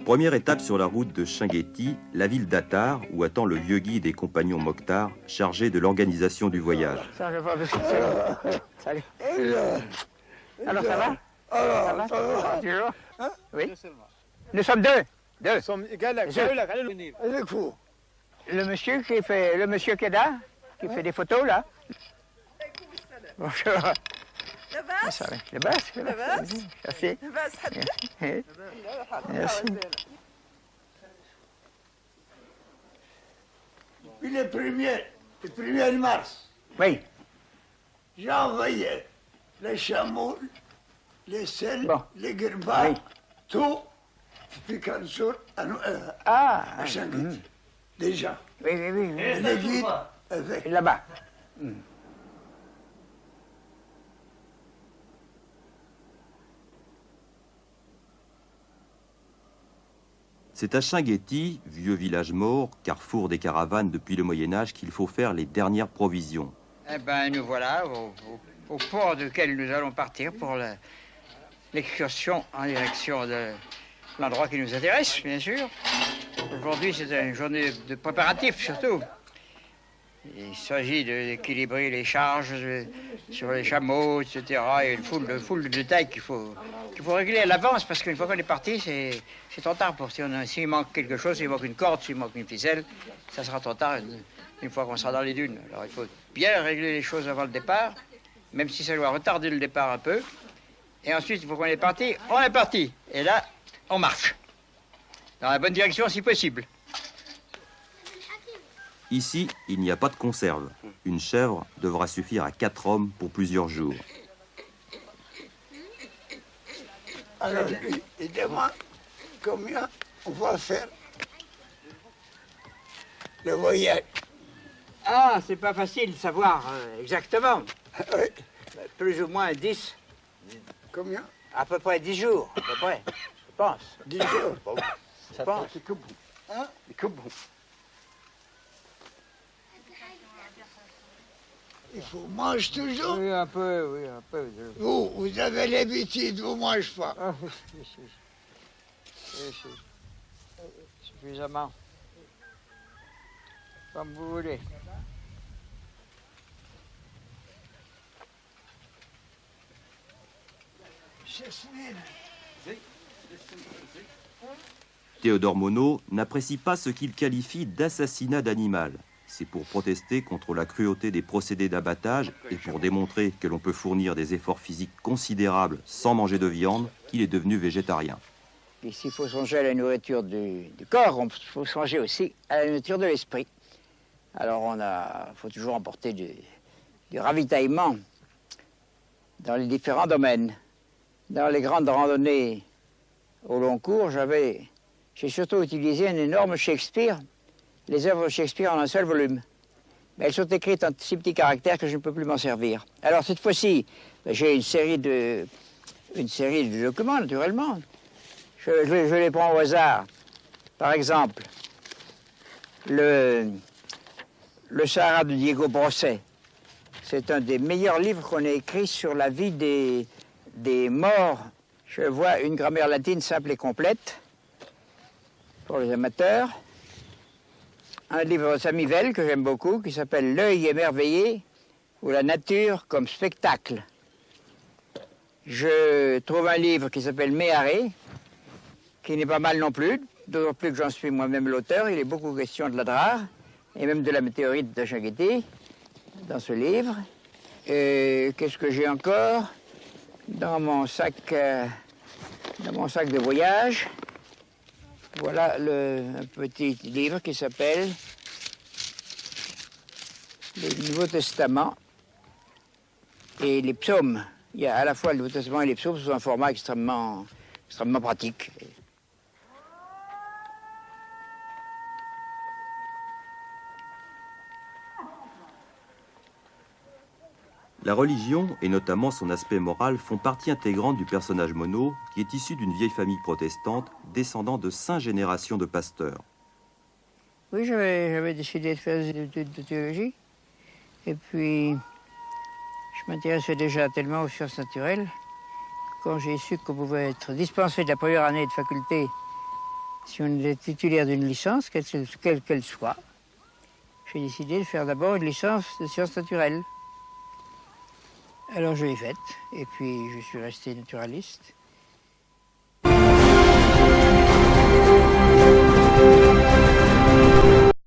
Première étape sur la route de Chinguetti, la ville d'Attar, où attend le vieux guide et compagnon Mokhtar, chargé de l'organisation du voyage. Salut. Alors ça va? Ça va? Toujours? Oui. Nous sommes deux. Nous sommes le monsieur qui est là, qui fait des photos là. Bonjour. لاباس؟ لاباس؟ لاباس؟ Merci. لاباس حدك؟ Merci. Puis le 1er mars, Oui. j'ai envoyé les chameaux, les selles, Bon. les guerbas, Oui. tout, puis 15 jours Ah. à Chinguetti, déjà. Oui. Et les guides avec. Là-bas. C'est à Chinguetti, vieux village mort, carrefour des caravanes depuis le Moyen-Âge, qu'il faut faire les dernières provisions. Eh ben, nous voilà au port duquel nous allons partir pour l'excursion en direction de l'endroit qui nous intéresse, bien sûr. Aujourd'hui, c'est une journée de préparatifs, surtout. Il s'agit d'équilibrer les charges sur les chameaux, etc. Il y a une foule de détails qu'il faut régler à l'avance, parce qu'une fois qu'on est parti, c'est trop tard. S'il manque quelque chose, s'il manque une corde, s'il manque une ficelle, ça sera trop tard une fois qu'on sera dans les dunes. Alors il faut bien régler les choses avant le départ, même si ça doit retarder le départ un peu. Et ensuite, une fois qu'on est parti, on est parti. Et là, on marche. Dans la bonne direction, si possible. Ici, il n'y a pas de conserve. Une chèvre devra suffire à 4 hommes pour plusieurs jours. Alors, il demande combien on va faire le voyage. Ah, c'est pas facile de savoir exactement. Oui. Plus ou moins 10, Combien? à peu près 10 jours, à peu près, je pense. 10 jours. Je pense. C'est que bon. Hein? C'est que bon. Il faut manger toujours. Oui, un peu. Vous avez l'habitude, vous ne mangez pas. Ah, oui. Suffisamment. Comme vous voulez. Théodore Monod n'apprécie pas ce qu'il qualifie d'assassinat d'animal. C'est pour protester contre la cruauté des procédés d'abattage et pour démontrer que l'on peut fournir des efforts physiques considérables sans manger de viande qu'il est devenu végétarien. Et s'il faut songer à la nourriture du corps, il faut songer aussi à la nourriture de l'esprit. Alors faut toujours emporter du ravitaillement dans les différents domaines. Dans les grandes randonnées au long cours, j'ai surtout utilisé un énorme Shakespeare, les œuvres de Shakespeare en un seul volume. Mais elles sont écrites en si petits caractères que je ne peux plus m'en servir. Alors cette fois-ci, j'ai une série de documents, naturellement. Je les prends au hasard. Par exemple, le Sahara de Diego Brosset. C'est un des meilleurs livres qu'on ait écrit sur la vie des morts. Je vois une grammaire latine simple et complète pour les amateurs. Un livre de Samivelle que j'aime beaucoup qui s'appelle L'œil émerveillé ou la nature comme spectacle. Je trouve un livre qui s'appelle Méharé, qui n'est pas mal non plus, d'autant plus que j'en suis moi-même l'auteur. Il est beaucoup question de la drare et même de la météorite de Chinguetti dans ce livre. Et qu'est-ce que j'ai encore dans mon sac de voyage? Voilà un petit livre qui s'appelle le Nouveau Testament et les psaumes. Il y a à la fois le Nouveau Testament et les psaumes sous un format extrêmement pratique. La religion, et notamment son aspect moral, font partie intégrante du personnage Monod, qui est issu d'une vieille famille protestante, descendant de 5 générations de pasteurs. Oui, j'avais décidé de faire des études de théologie. Et puis, je Je m'intéressais déjà tellement aux sciences naturelles. Quand j'ai su qu'on pouvait être dispensé de la première année de faculté si on est titulaire d'une licence, quelle qu'elle soit, j'ai décidé de faire d'abord une licence de sciences naturelles. Alors je l'ai faite, et puis je suis resté naturaliste.